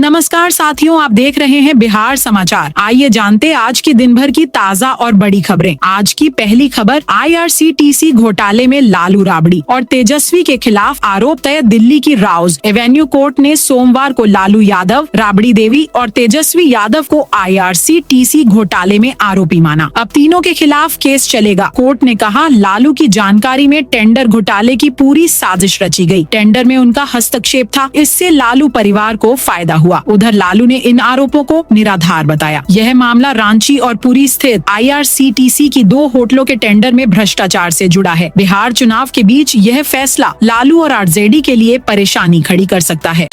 नमस्कार साथियों, आप देख रहे हैं बिहार समाचार। आइए जानते आज की दिन भर की ताजा और बड़ी खबरें। आज की पहली खबर, IRCTC घोटाले में लालू राबड़ी और तेजस्वी के खिलाफ आरोप तय। दिल्ली की राउज एवेन्यू कोर्ट ने सोमवार को लालू यादव, राबड़ी देवी और तेजस्वी यादव को IRCTC घोटाले में आरोपी माना। अब तीनों के खिलाफ केस चलेगा। कोर्ट ने कहा, लालू की जानकारी में टेंडर घोटाले की पूरी साजिश रची गई। टेंडर में उनका हस्तक्षेप था, इससे लालू परिवार को फायदा हुआ। उधर लालू ने इन आरोपों को निराधार बताया। यह मामला रांची और पुरी स्थित IRCTC की 2 होटलों के टेंडर में भ्रष्टाचार से जुड़ा है। बिहार चुनाव के बीच यह फैसला लालू और RJD के लिए परेशानी खड़ी कर सकता है।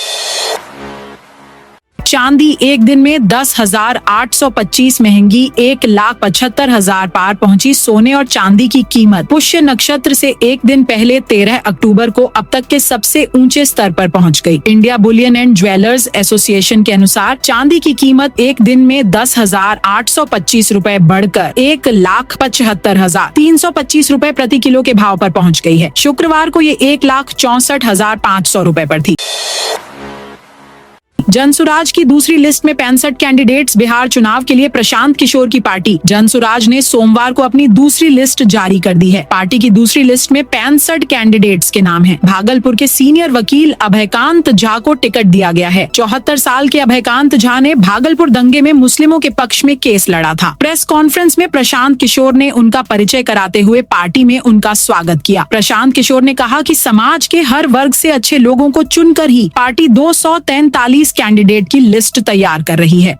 चांदी एक दिन में 10,825 महंगी 1,75,000 पार पहुंची। सोने और चांदी की कीमत पुष्य नक्षत्र से एक दिन पहले 13 अक्टूबर को अब तक के सबसे ऊंचे स्तर पर पहुंच गई। India Boolean and jewellers association के अनुसार चांदी की कीमत एक दिन में 10,825 रूपए बढ़कर 1,75,325 रूपए प्रति किलो के भाव पर पहुंच गई है। शुक्रवार को ये 1,64,500 रूपए पर थी। जनसुराज की दूसरी लिस्ट में 65 कैंडिडेट्स। बिहार चुनाव के लिए प्रशांत किशोर की पार्टी जनसुराज ने सोमवार को अपनी दूसरी लिस्ट जारी कर दी है। पार्टी की दूसरी लिस्ट में 65 कैंडिडेट्स के नाम हैं। भागलपुर के सीनियर वकील अभयकांत झा को टिकट दिया गया है। 74 साल के अभयकांत झा ने भागलपुर दंगे में मुस्लिमों के पक्ष में केस लड़ा था। प्रेस कॉन्फ्रेंस में प्रशांत किशोर ने उनका परिचय कराते हुए पार्टी में उनका स्वागत किया। प्रशांत किशोर ने कहा कि समाज के हर वर्ग से अच्छे लोगों को चुनकर ही पार्टी 243 कैंडिडेट की लिस्ट तैयार कर रही है।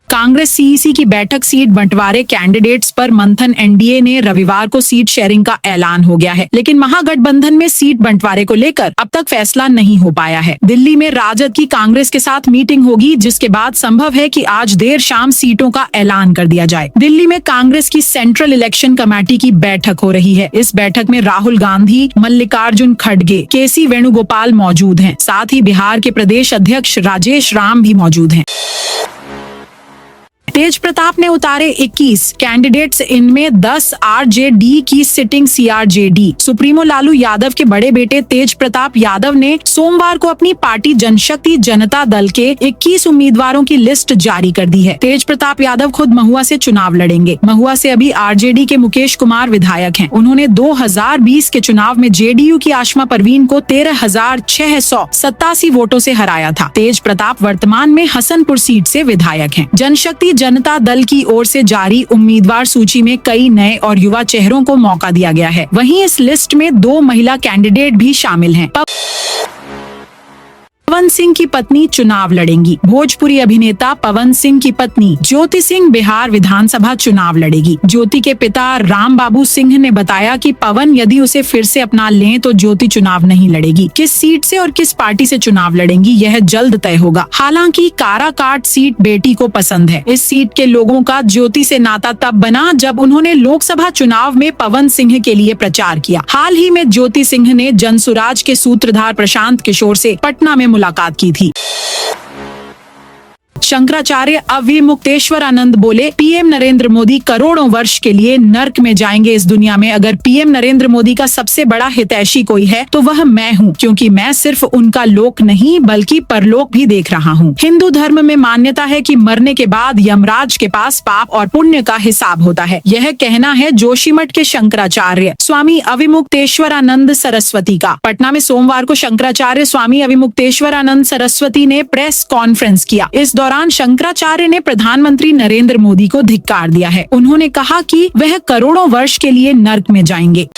कांग्रेस CEC की बैठक सीट बंटवारे कैंडिडेट्स पर मंथन। NDA ने रविवार को सीट शेयरिंग का ऐलान हो गया है, लेकिन महागठबंधन में सीट बंटवारे को लेकर अब तक फैसला नहीं हो पाया है। दिल्ली में राजद की कांग्रेस के साथ मीटिंग होगी, जिसके बाद संभव है कि आज देर शाम सीटों का ऐलान कर दिया जाए। दिल्ली में कांग्रेस की सेंट्रल इलेक्शन कमेटी की बैठक हो रही है। इस बैठक में राहुल गांधी, मल्लिकार्जुन खड़गे, KC वेणुगोपाल मौजूद हैं। साथ ही बिहार के प्रदेश अध्यक्ष राजेश राम भी मौजूद हैं। तेज प्रताप ने उतारे 21 कैंडिडेट्स, इनमें 10 RJD की sitting CRJD। Supremo Lalu Yadav के बड़े बेटे तेज प्रताप यादव ने सोमवार को अपनी पार्टी जनशक्ति जनता दल के 21 उम्मीदवारों की लिस्ट जारी कर दी है। तेज प्रताप यादव खुद महुआ से चुनाव लड़ेंगे। महुआ से अभी RJD के मुकेश कुमार विधायक हैं। उन्होंने 2020 के चुनाव में JDU की आशमा परवीन को 13,687 वोटों से हराया था। तेज प्रताप वर्तमान में हसनपुर सीट से विधायक हैं। जनशक्ति जनता दल की ओर से जारी उम्मीदवार सूची में कई नए और युवा चेहरों को मौका दिया गया है। वहीं इस लिस्ट में 2 महिला कैंडिडेट भी शामिल हैं। पवन सिंह की पत्नी चुनाव लड़ेंगी। भोजपुरी अभिनेता पवन सिंह की पत्नी ज्योति सिंह बिहार विधानसभा चुनाव लड़ेगी। ज्योति के पिता राम बाबू सिंह ने बताया कि पवन यदि उसे फिर से अपना लें तो ज्योति चुनाव नहीं लड़ेगी। किस सीट से और किस पार्टी से चुनाव लड़ेंगी यह जल्द तय होगा। हालांकि काराकाट सीट बेटी को पसंद है। इस सीट के लोगों का ज्योति से नाता तब बना जब उन्होंने लोकसभा चुनाव में पवन सिंह के लिए प्रचार किया। हाल ही में ज्योति सिंह ने जनसुराज के सूत्रधार प्रशांत किशोर से पटना में मुलाकात की थी। शंकराचार्य अविमुक्तेश्वरानंद बोले, PM नरेंद्र मोदी करोड़ों वर्ष के लिए नर्क में जाएंगे। इस दुनिया में अगर PM नरेंद्र मोदी का सबसे बड़ा हितैषी कोई है तो वह मैं हूँ, क्योंकि मैं सिर्फ उनका लोक नहीं बल्कि परलोक भी देख रहा हूँ। हिंदू धर्म में मान्यता है कि मरने के बाद यमराज के पास पाप और पुण्य का हिसाब होता है। यह कहना है जोशीमठ के शंकराचार्य स्वामी अविमुक्तेश्वरानंद सरस्वती का। पटना में सोमवार को शंकराचार्य स्वामी अविमुक्तेश्वरानंद सरस्वती ने प्रेस कॉन्फ्रेंस किया। इस दौरान शंकराचार्य ने प्रधानमंत्री नरेंद्र मोदी को धिक्कार दिया है। उन्होंने कहा कि वह करोड़ों वर्ष के लिए नर्क में जाएंगे।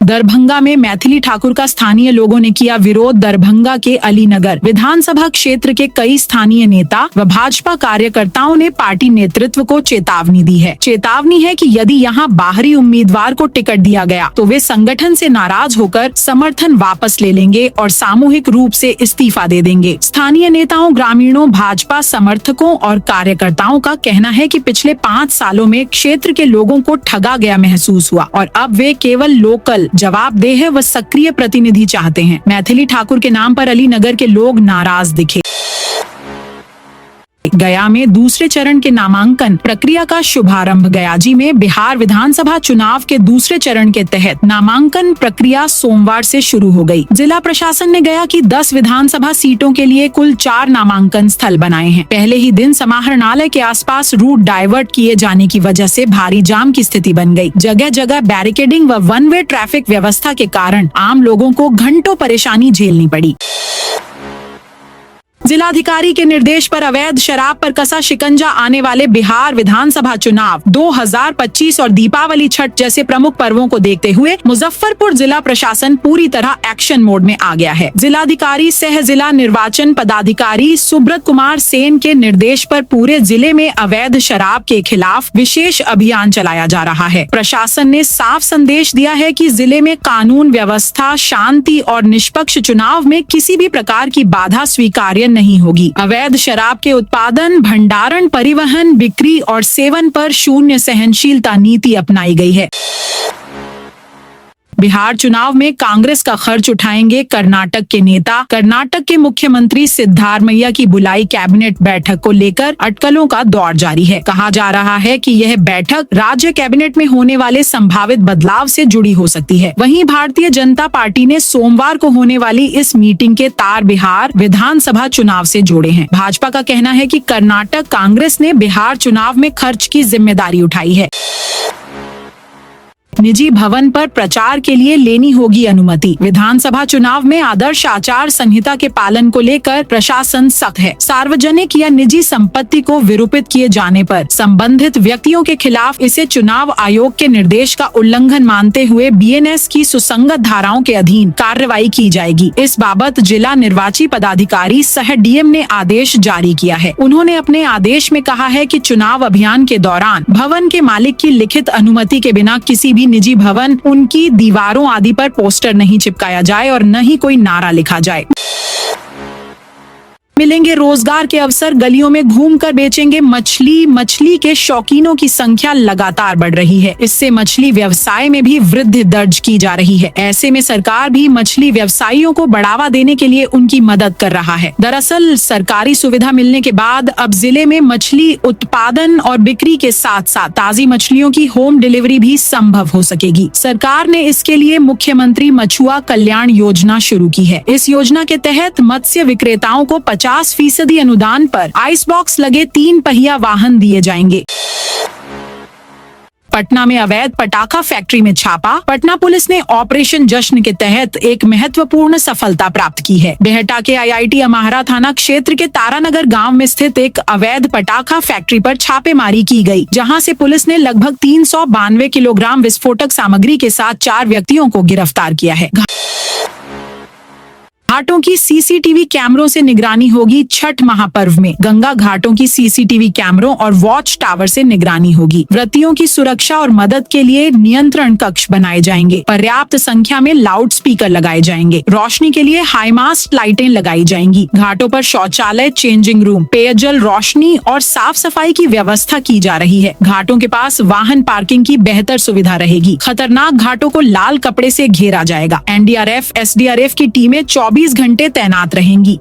दरभंगा में मैथिली ठाकुर का स्थानीय लोगों ने किया विरोध। दरभंगा के अलीनगर विधानसभा क्षेत्र के कई स्थानीय नेता व भाजपा कार्यकर्ताओं ने पार्टी नेतृत्व को चेतावनी दी है। चेतावनी है कि यदि यहां बाहरी उम्मीदवार को टिकट दिया गया तो वे संगठन से नाराज होकर समर्थन वापस ले लेंगे और सामूहिक रूप से इस्तीफा दे देंगे। स्थानीय नेताओं, ग्रामीणों, भाजपा समर्थकों और कार्यकर्ताओं का कहना है कि पिछले 5 सालों में क्षेत्र के लोगों को ठगा गया महसूस हुआ और अब वे केवल लोकल, जवाबदेह व सक्रिय प्रतिनिधि चाहते हैं। मैथिली ठाकुर के नाम पर अलीनगर के लोग नाराज दिखे। गया में दूसरे चरण के नामांकन प्रक्रिया का शुभारंभ। गयाजी में बिहार विधानसभा चुनाव के दूसरे चरण के तहत नामांकन प्रक्रिया सोमवार से शुरू हो गई। जिला प्रशासन ने गया की 10 विधानसभा सीटों के लिए कुल 4 नामांकन स्थल बनाए हैं। पहले ही दिन समाहरणालय के आसपास रूट डाइवर्ट किए जाने की वजह से भारी जाम की स्थिति बन गई। जगह जगह बैरिकेडिंग व वन वे ट्रैफिक व्यवस्था के कारण आम लोगों को घंटों परेशानी झेलनी पड़ी। जिलाधिकारी के निर्देश पर अवैध शराब पर कसा शिकंजा आने वाले बिहार विधानसभा चुनाव 2025 और दीपावली छठ जैसे प्रमुख पर्वों को देखते हुए मुजफ्फरपुर जिला प्रशासन पूरी तरह एक्शन मोड में आ गया है। जिलाधिकारी सह जिला निर्वाचन पदाधिकारी सुब्रत कुमार सेन के निर्देश पर पूरे जिले में अवैध शराब के खिलाफ विशेष अभियान चलाया जा रहा है। प्रशासन ने साफ संदेश दिया है कि जिले में कानून व्यवस्था, शांति और निष्पक्ष चुनाव में किसी भी प्रकार की बाधा स्वीकार्य नहीं होगी। अवैध शराब के उत्पादन, भंडारण, परिवहन, बिक्री और सेवन पर शून्य सहनशीलता नीति अपनाई गई है। बिहार चुनाव में कांग्रेस का खर्च उठाएंगे कर्नाटक के नेता। कर्नाटक के मुख्यमंत्री सिद्धारमैया की बुलाई कैबिनेट बैठक को लेकर अटकलों का दौर जारी है। कहा जा रहा है कि यह बैठक राज्य कैबिनेट में होने वाले संभावित बदलाव से जुड़ी हो सकती है। वहीं भारतीय जनता पार्टी ने सोमवार को होने वाली इस मीटिंग के तार बिहार विधानसभा चुनाव से जोड़े हैं। भाजपा का कहना है कि कर्नाटक कांग्रेस ने बिहार चुनाव में खर्च की जिम्मेदारी उठाई है। निजी भवन पर प्रचार के लिए लेनी होगी अनुमति। विधानसभा चुनाव में आदर्श आचार संहिता के पालन को लेकर प्रशासन सख्त है। सार्वजनिक या निजी संपत्ति को विरूपित किए जाने पर संबंधित व्यक्तियों के खिलाफ इसे चुनाव आयोग के निर्देश का उल्लंघन मानते हुए बीएनएस की सुसंगत धाराओं के अधीन कार्रवाई की जाएगी। इस बाबत जिला निर्वाची पदाधिकारी सह डीएम ने आदेश जारी किया है। उन्होंने अपने आदेश में कहा है कि चुनाव अभियान के दौरान भवन के मालिक की लिखित अनुमति के बिना किसी भी निजी भवन, उनकी दीवारों आदि पर पोस्टर नहीं चिपकाया जाए और न ही कोई नारा लिखा जाए। मिलेंगे रोजगार के अवसर, गलियों में घूमकर बेचेंगे मछली। मछली के शौकीनों की संख्या लगातार बढ़ रही है। इससे मछली व्यवसाय में भी वृद्धि दर्ज की जा रही है। ऐसे में सरकार भी मछली व्यवसायियों को बढ़ावा देने के लिए उनकी मदद कर रहा है। दरअसल सरकारी सुविधा मिलने के बाद अब जिले में मछली उत्पादन और बिक्री के साथ साथ ताजी मछलियों की होम डिलीवरी भी संभव हो सकेगी। सरकार ने इसके लिए मुख्यमंत्री मछुआ कल्याण योजना शुरू की है। इस योजना के तहत मत्स्य विक्रेताओं को 50% अनुदान पर आइस बॉक्स लगे 3 पहिया वाहन दिए जाएंगे। पटना में अवैध पटाखा फैक्ट्री में छापा। पटना पुलिस ने ऑपरेशन जश्न के तहत एक महत्वपूर्ण सफलता प्राप्त की है। बेहटा के आईआईटी अमाहरा थाना क्षेत्र के तारानगर गांव में स्थित एक अवैध पटाखा फैक्ट्री पर छापेमारी की गई, जहां से पुलिस ने लगभग 392 किलोग्राम विस्फोटक सामग्री के साथ 4 व्यक्तियों को गिरफ्तार किया है। घाटों की सीसीटीवी कैमरों से निगरानी होगी छठ महापर्व में। गंगा घाटों की सीसीटीवी कैमरों और वॉच टावर से निगरानी होगी। व्रतियों की सुरक्षा और मदद के लिए नियंत्रण कक्ष बनाए जाएंगे। पर्याप्त संख्या में लाउड स्पीकर लगाए जाएंगे। रोशनी के लिए हाईमास्ट लाइटें लगाई जाएंगी। घाटों पर शौचालय, चेंजिंग रूम, पेयजल, रोशनी और साफ सफाई की व्यवस्था की जा रही है। घाटों के पास वाहन पार्किंग की बेहतर सुविधा रहेगी। खतरनाक घाटों को लाल कपड़े से घेरा जाएगा। एनडीआरएफ, एसडीआरएफ की टीमें 24 घंटे तैनात रहेंगी।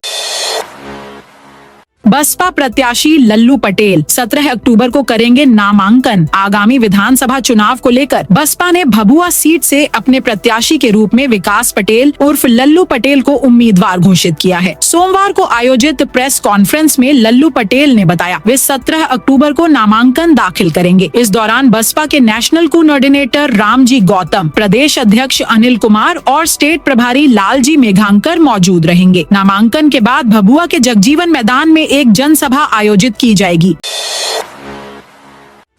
बसपा प्रत्याशी लल्लू पटेल 17 अक्टूबर को करेंगे नामांकन। आगामी विधानसभा चुनाव को लेकर बसपा ने भभुआ सीट से अपने प्रत्याशी के रूप में विकास पटेल उर्फ लल्लू पटेल को उम्मीदवार घोषित किया है। सोमवार को आयोजित प्रेस कॉन्फ्रेंस में लल्लू पटेल ने बताया वे 17 अक्टूबर को नामांकन दाखिल करेंगे। इस दौरान बसपा के नेशनल कोऑर्डिनेटर रामजी गौतम, प्रदेश अध्यक्ष अनिल कुमार और स्टेट प्रभारी लालजी मेघांकर मौजूद रहेंगे। नामांकन के बाद भभुआ के जगजीवन मैदान में एक जनसभा आयोजित की जाएगी।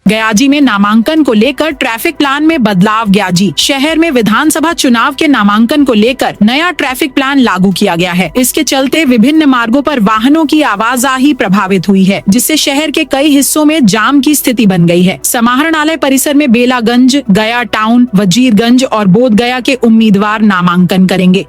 गयाजी में नामांकन को लेकर ट्रैफिक प्लान में बदलाव। गयाजी शहर में विधानसभा चुनाव के नामांकन को लेकर नया ट्रैफिक प्लान लागू किया गया है। इसके चलते विभिन्न मार्गों पर वाहनों की आवाजाही प्रभावित हुई है, जिससे शहर के कई हिस्सों में जाम की स्थिति बन गई है। समाहरणालय परिसर में बेलागंज, गया टाउन, वजीरगंज और बोधगया के उम्मीदवार नामांकन करेंगे।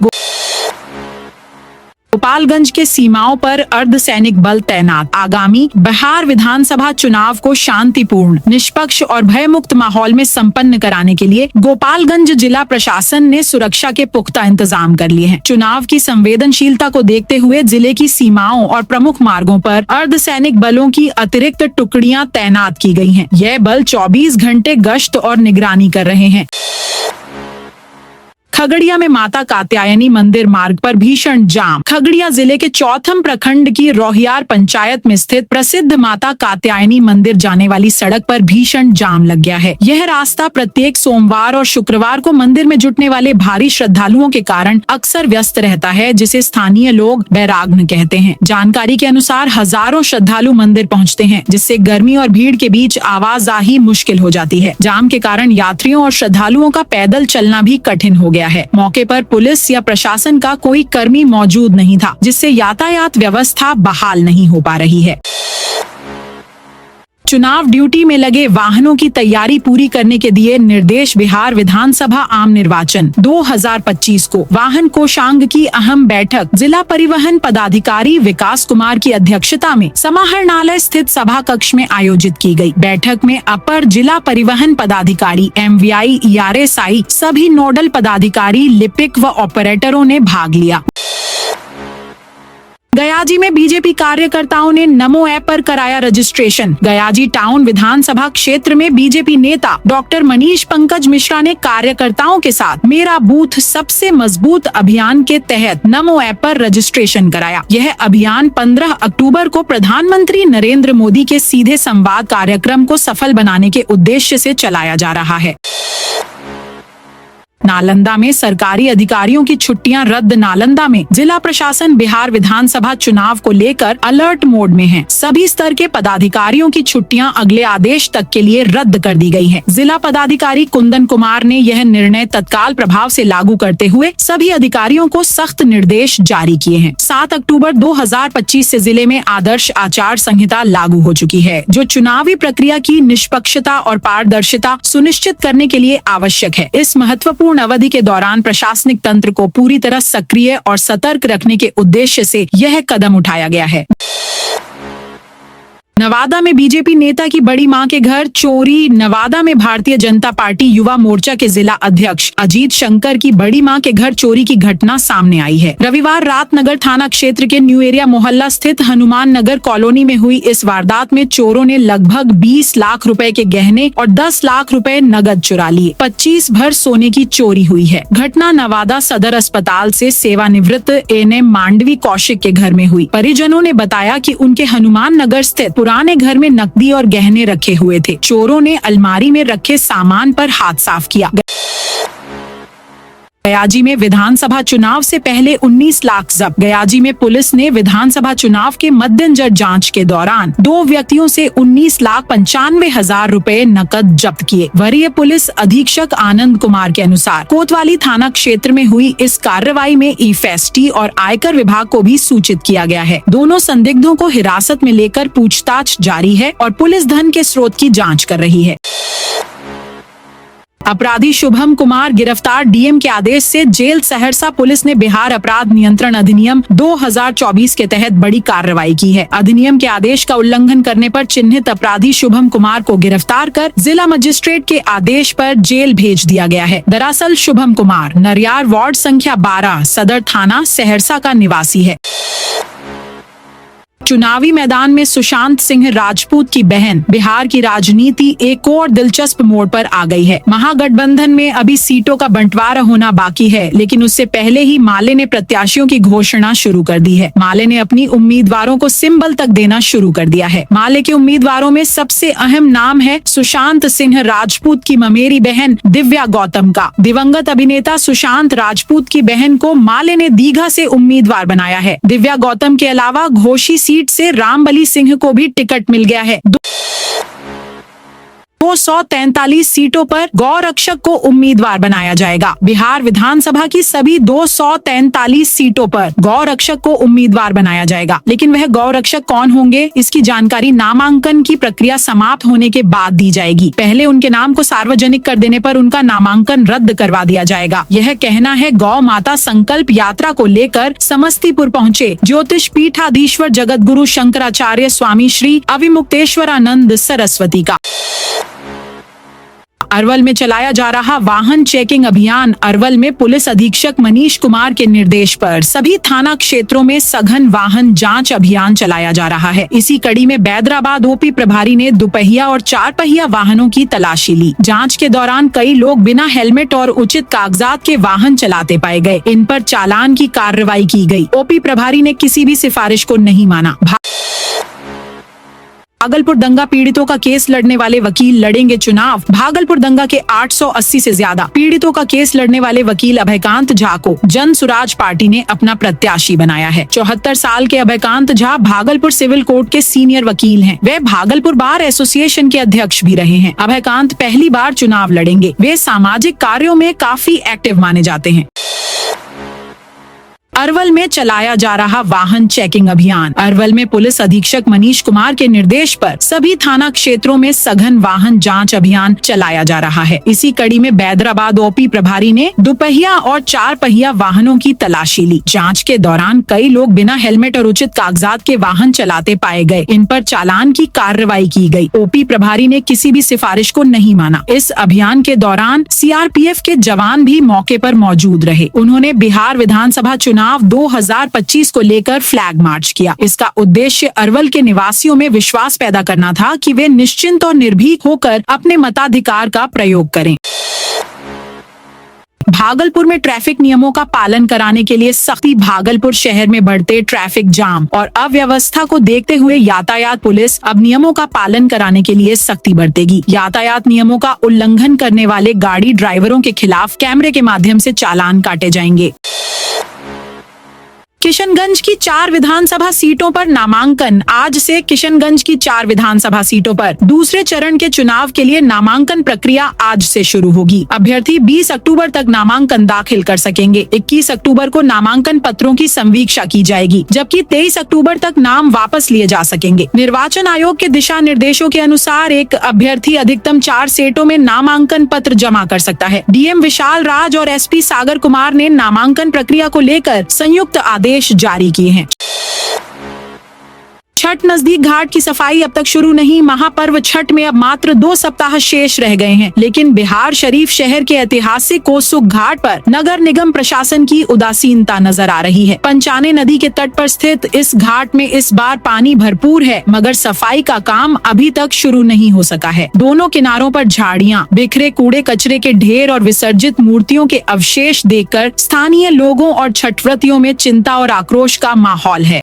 गोपालगंज के सीमाओं पर अर्धसैनिक बल तैनात। आगामी बिहार विधानसभा चुनाव को शांतिपूर्ण, निष्पक्ष और भयमुक्त माहौल में संपन्न कराने के लिए गोपालगंज जिला प्रशासन ने सुरक्षा के पुख्ता इंतजाम कर लिए हैं। चुनाव की संवेदनशीलता को देखते हुए जिले की सीमाओं और प्रमुख मार्गों पर अर्धसैनिक बलों की अतिरिक्त टुकड़ियां तैनात की गई हैं। यह बल 24 घंटे गश्त और निगरानी कर रहे हैं। खगड़िया में माता कात्यायनी मंदिर मार्ग पर भीषण जाम। खगड़िया जिले के चौथम प्रखंड की रोहियार पंचायत में स्थित प्रसिद्ध माता कात्यायनी मंदिर जाने वाली सड़क पर भीषण जाम लग गया है। यह रास्ता प्रत्येक सोमवार और शुक्रवार को मंदिर में जुटने वाले भारी श्रद्धालुओं के कारण अक्सर व्यस्त रहता है, जिसे स्थानीय लोग बैराग्न कहते हैं। जानकारी के अनुसार हजारों श्रद्धालु मंदिर पहुँचते हैं, जिससे गर्मी और भीड़ के बीच आवाजाही मुश्किल हो जाती है। जाम के कारण यात्रियों और श्रद्धालुओं का पैदल चलना भी कठिन हो गया है। मौके पर पुलिस या प्रशासन का कोई कर्मी मौजूद नहीं था, जिससे यातायात व्यवस्था बहाल नहीं हो पा रही है। चुनाव ड्यूटी में लगे वाहनों की तैयारी पूरी करने के दिए निर्देश। बिहार विधानसभा आम निर्वाचन 2025 को वाहन कोषांग की अहम बैठक जिला परिवहन पदाधिकारी विकास कुमार की अध्यक्षता में समाहरणालय स्थित सभा कक्ष में आयोजित की गई। बैठक में अपर जिला परिवहन पदाधिकारी MVI ERSI सभी नोडल पदाधिकारी लिपिक व ऑपरेटरों ने भाग लिया। गयाजी में बीजेपी कार्यकर्ताओं ने नमो ऐप पर कराया रजिस्ट्रेशन। गयाजी टाउन विधानसभा क्षेत्र में बीजेपी नेता डॉक्टर मनीष पंकज मिश्रा ने कार्यकर्ताओं के साथ मेरा बूथ सबसे मजबूत अभियान के तहत नमो ऐप पर रजिस्ट्रेशन कराया। यह अभियान 15 अक्टूबर को प्रधानमंत्री नरेंद्र मोदी के सीधे संवाद कार्यक्रम को सफल बनाने के उद्देश्य से चलाया जा रहा है। नालंदा में सरकारी अधिकारियों की छुट्टियां रद्द। नालंदा में जिला प्रशासन बिहार विधानसभा चुनाव को लेकर अलर्ट मोड में है। सभी स्तर के पदाधिकारियों की छुट्टियां अगले आदेश तक के लिए रद्द कर दी गई हैं। जिला पदाधिकारी कुंदन कुमार ने यह निर्णय तत्काल प्रभाव से लागू करते हुए सभी अधिकारियों को सख्त निर्देश जारी किए हैं। 7 अक्टूबर 2025 से जिले में आदर्श आचार संहिता लागू हो चुकी है, जो चुनावी प्रक्रिया की निष्पक्षता और पारदर्शिता सुनिश्चित करने के लिए आवश्यक है। इस महत्वपूर्ण अवधि के दौरान प्रशासनिक तंत्र को पूरी तरह सक्रिय और सतर्क रखने के उद्देश्य से यह कदम उठाया गया है। नवादा में बीजेपी नेता की बड़ी मां के घर चोरी। नवादा में भारतीय जनता पार्टी युवा मोर्चा के जिला अध्यक्ष अजीत शंकर की बड़ी मां के घर चोरी की घटना सामने आई है। रविवार रात नगर थाना क्षेत्र के न्यू एरिया मोहल्ला स्थित हनुमान नगर कॉलोनी में हुई इस वारदात में चोरों ने लगभग 20 लाख रुपए के गहने और 10 लाख रुपए नगद चुरा लिए। 25 भर सोने की चोरी हुई है। घटना नवादा सदर अस्पताल से सेवानिवृत्त ANM मांडवी कौशिक के घर में हुई। परिजनों ने बताया कि उनके हनुमान नगर स्थित पुराने घर में नकदी और गहने रखे हुए थे। चोरों ने अलमारी में रखे सामान पर हाथ साफ किया। गयाजी में विधानसभा चुनाव से पहले 19 लाख जब्त। गयाजी में पुलिस ने विधानसभा चुनाव के मद्देनजर जांच के दौरान 2 व्यक्तियों से 19,95,000 रुपए नकद जब्त किए। वरीय पुलिस अधीक्षक आनंद कुमार के अनुसार कोतवाली थाना क्षेत्र में हुई इस कार्रवाई में EFST और आयकर विभाग को भी सूचित किया गया है। दोनों संदिग्धों को हिरासत में लेकर पूछताछ जारी है और पुलिस धन के स्रोत की जाँच कर रही है। अपराधी शुभम कुमार गिरफ्तार। डीएम के आदेश से जेल। सहरसा पुलिस ने बिहार अपराध नियंत्रण अधिनियम 2024 के तहत बड़ी कार्रवाई की है। अधिनियम के आदेश का उल्लंघन करने पर चिन्हित अपराधी शुभम कुमार को गिरफ्तार कर जिला मजिस्ट्रेट के आदेश पर जेल भेज दिया गया है। दरअसल शुभम कुमार नरियार वार्ड संख्या 12 सदर थाना सहरसा का निवासी है। चुनावी मैदान में सुशांत सिंह राजपूत की बहन। बिहार की राजनीति एक और दिलचस्प मोड़ पर आ गई है। महागठबंधन में अभी सीटों का बंटवारा होना बाकी है, लेकिन उससे पहले ही माले ने प्रत्याशियों की घोषणा शुरू कर दी है। माले ने अपनी उम्मीदवारों को सिंबल तक देना शुरू कर दिया है। माले के उम्मीदवारों में सबसे अहम नाम है सुशांत सिंह राजपूत की ममेरी बहन दिव्या गौतम का। दिवंगत अभिनेता सुशांत राजपूत की बहन को माले ने दीघा से उम्मीदवार बनाया है। दिव्या गौतम के अलावा घोषी सीट से रामबली सिंह को भी टिकट मिल गया है। 243 सीटों पर गौरक्षक को उम्मीदवार बनाया जाएगा। बिहार विधानसभा की सभी 243 सीटों पर गौरक्षक को उम्मीदवार बनाया जाएगा, लेकिन वह गौरक्षक कौन होंगे, इसकी जानकारी नामांकन की प्रक्रिया समाप्त होने के बाद दी जाएगी। पहले उनके नाम को सार्वजनिक कर देने पर उनका नामांकन रद्द करवा दिया जाएगा। यह कहना है गौ माता संकल्प यात्रा को लेकर समस्तीपुर पहुंचे ज्योतिष पीठाधीश्वर जगत गुरु शंकराचार्य स्वामी श्री अविमुक्तेश्वरानंद सरस्वती का। अरवल में चलाया जा रहा वाहन चेकिंग अभियान। अरवल में पुलिस अधीक्षक मनीष कुमार के निर्देश पर सभी थाना क्षेत्रों में सघन वाहन जांच अभियान चलाया जा रहा है। इसी कड़ी में बैदराबाद ओपी प्रभारी ने दुपहिया और 4 पहिया वाहनों की तलाशी ली। जांच के दौरान कई लोग बिना हेलमेट और उचित कागजात के वाहन चलाते पाए गए। इन पर चालान की कार्रवाई की गई। ओपी प्रभारी ने किसी भी सिफारिश को नहीं माना। भागलपुर दंगा पीड़ितों का केस लड़ने वाले वकील लड़ेंगे चुनाव। भागलपुर दंगा के 880 से ज्यादा पीड़ितों का केस लड़ने वाले वकील अभयकांत झा को जन सुराज पार्टी ने अपना प्रत्याशी बनाया है। 74 साल के अभयकांत झा भागलपुर सिविल कोर्ट के सीनियर वकील हैं। वे भागलपुर बार एसोसिएशन के अध्यक्ष भी रहे हैं। अभयकांत पहली बार चुनाव लड़ेंगे। वे सामाजिक कार्यों में काफी एक्टिव माने जाते हैं। अरवल में चलाया जा रहा वाहन चेकिंग अभियान। अरवल में पुलिस अधीक्षक मनीष कुमार के निर्देश पर सभी थाना क्षेत्रों में सघन वाहन जांच अभियान चलाया जा रहा है। इसी कड़ी में बैदराबाद ओपी प्रभारी ने दुपहिया और 4 पहिया वाहनों की तलाशी ली। जांच के दौरान कई लोग बिना हेलमेट और उचित कागजात के वाहन चलाते पाए गए। इन पर चालान की कार्रवाई की गई। ओपी प्रभारी ने किसी भी सिफारिश को नहीं माना। इस अभियान के दौरान सीआरपीएफ के जवान भी मौके पर मौजूद रहे। उन्होंने बिहार विधानसभा चुनाव 2025 को लेकर फ्लैग मार्च किया। इसका उद्देश्य अरवल के निवासियों में विश्वास पैदा करना था कि वे निश्चिंत और निर्भीक होकर अपने मताधिकार का प्रयोग करें। भागलपुर में ट्रैफिक नियमों का पालन कराने के लिए सख्ती। भागलपुर शहर में बढ़ते ट्रैफिक जाम और अव्यवस्था को देखते हुए यातायात पुलिस अब नियमों का पालन कराने के लिए सख्ती बरतेगी। यातायात नियमों का उल्लंघन करने वाले गाड़ी ड्राइवरों के खिलाफ कैमरे के माध्यम से चालान काटे जाएंगे। किशनगंज की 4 विधानसभा सीटों पर नामांकन। आज से किशनगंज की 4 विधानसभा सीटों पर दूसरे चरण के चुनाव के लिए नामांकन प्रक्रिया आज से शुरू होगी। अभ्यर्थी 20 अक्टूबर तक नामांकन दाखिल कर सकेंगे। 21 अक्टूबर को नामांकन पत्रों की संवीक्षा की जाएगी, जबकि 23 अक्टूबर तक नाम वापस लिए जा सकेंगे। निर्वाचन आयोग के दिशा निर्देशों के अनुसार एक अभ्यर्थी अधिकतम 4 सेटों में नामांकन पत्र जमा कर सकता है। डीएम विशाल राज और एसपी सागर कुमार ने नामांकन प्रक्रिया को लेकर संयुक्त आदेश जारी किए हैं। छठ नजदीक, घाट की सफाई अब तक शुरू नहीं। महापर्व छठ में अब मात्र 2 सप्ताह शेष रह गए हैं, लेकिन बिहार शरीफ शहर के ऐतिहासिक कोसुक घाट पर नगर निगम प्रशासन की उदासीनता नजर आ रही है। पंचाने नदी के तट पर स्थित इस घाट में इस बार पानी भरपूर है, मगर सफाई का काम अभी तक शुरू नहीं हो सका है। दोनों किनारों पर झाड़ियां, बिखरे कूड़े कचरे के ढेर और विसर्जित मूर्तियों के अवशेष देखकर स्थानीय लोगों और छठव्रतियों में चिंता और आक्रोश का माहौल है।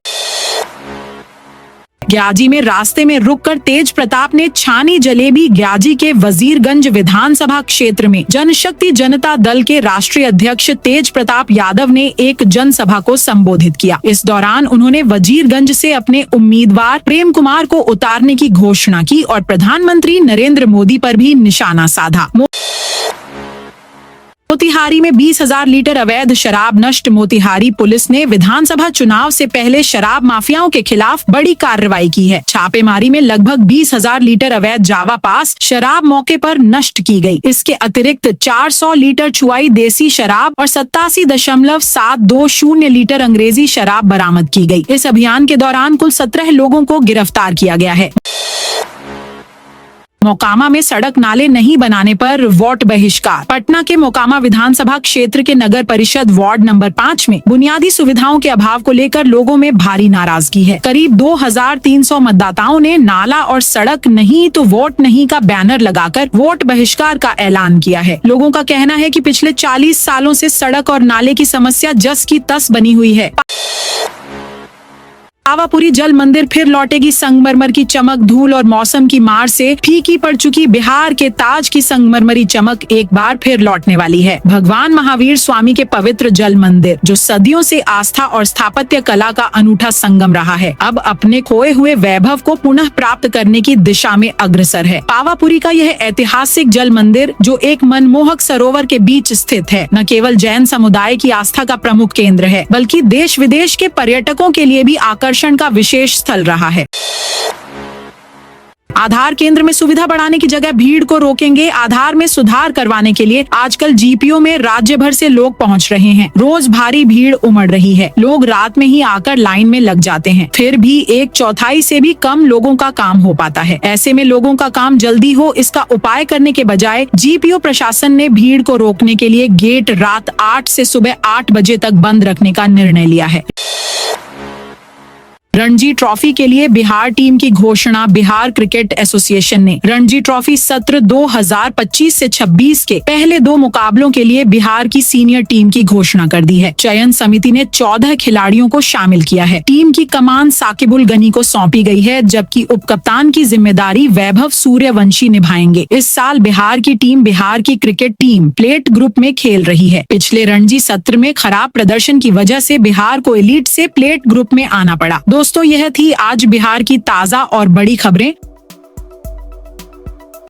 ग्याजी में रास्ते में रुककर तेज प्रताप ने छानी जलेबी। ग्याजी के वजीरगंज विधानसभा क्षेत्र में जनशक्ति जनता दल के राष्ट्रीय अध्यक्ष तेज प्रताप यादव ने एक जनसभा को संबोधित किया। इस दौरान उन्होंने वजीरगंज से अपने उम्मीदवार प्रेम कुमार को उतारने की घोषणा की और प्रधानमंत्री नरेंद्र मोदी पर भी निशाना साधा। मोतिहारी में 20,000 लीटर अवैध शराब नष्ट। मोतिहारी पुलिस ने विधानसभा चुनाव से पहले शराब माफियाओं के खिलाफ बड़ी कार्रवाई की है। छापेमारी में लगभग 20,000 लीटर अवैध जावा पास शराब मौके पर नष्ट की गई। इसके अतिरिक्त 400 लीटर छुआई देसी शराब और 87.720 लीटर अंग्रेजी शराब बरामद की गई। इस अभियान के दौरान कुल 17 लोगों को गिरफ्तार किया गया है। मोकामा में सड़क नाले नहीं बनाने पर वोट बहिष्कार। पटना के मोकामा विधानसभा क्षेत्र के नगर परिषद वार्ड नंबर 5 में बुनियादी सुविधाओं के अभाव को लेकर लोगों में भारी नाराजगी है। करीब 2300 मतदाताओं ने नाला और सड़क नहीं तो वोट नहीं का बैनर लगाकर वोट बहिष्कार का ऐलान किया है। लोगों का कहना है कि पिछले 40 सालों से सड़क और नाले की समस्या जस की तस बनी हुई है। पावापुरी जल मंदिर फिर लौटेगी संगमरमर की चमक। धूल और मौसम की मार से फीकी पड़ चुकी बिहार के ताज की संगमरमरी चमक एक बार फिर लौटने वाली है। भगवान महावीर स्वामी के पवित्र जल मंदिर, जो सदियों से आस्था और स्थापत्य कला का अनूठा संगम रहा है, अब अपने खोए हुए वैभव को पुनः प्राप्त करने की दिशा में अग्रसर है। पावापुरी का यह ऐतिहासिक जल मंदिर, जो एक मनमोहक सरोवर के बीच स्थित है, न केवल जैन समुदाय की आस्था का प्रमुख केंद्र है, बल्कि देश विदेश के पर्यटकों के लिए भी आकर्षण का विशेष स्थल रहा है। आधार केंद्र में सुविधा बढ़ाने की जगह भीड़ को रोकेंगे। आधार में सुधार करवाने के लिए आजकल जीपीओ में राज्य भर से लोग पहुंच रहे हैं। रोज भारी भीड़ उमड़ रही है। लोग रात में ही आकर लाइन में लग जाते हैं। फिर भी 1/4 से भी कम लोगों का काम हो पाता है। ऐसे में लोगों का काम जल्दी हो, इसका उपाय करने के बजाय जीपीओ प्रशासन ने भीड़ को रोकने के लिए गेट रात 8 से सुबह 8 बजे तक बंद रखने का निर्णय लिया है। रणजी ट्रॉफी के लिए बिहार टीम की घोषणा। बिहार क्रिकेट एसोसिएशन ने रणजी ट्रॉफी सत्र 2025 से 26 के पहले 2 मुकाबलों के लिए बिहार की सीनियर टीम की घोषणा कर दी है। चयन समिति ने 14 खिलाड़ियों को शामिल किया है। टीम की कमान साकिबुल गनी को सौंपी गई है, जबकि उपकप्तान की जिम्मेदारी वैभव सूर्यवंशी निभाएंगे। इस साल बिहार की टीम, बिहार की क्रिकेट टीम, प्लेट ग्रुप में खेल रही है। पिछले रणजी सत्र में खराब प्रदर्शन की वजह से बिहार को एलीट से प्लेट ग्रुप में आना पड़ा। दोस्तों, यह थी आज बिहार की ताजा और बड़ी खबरें।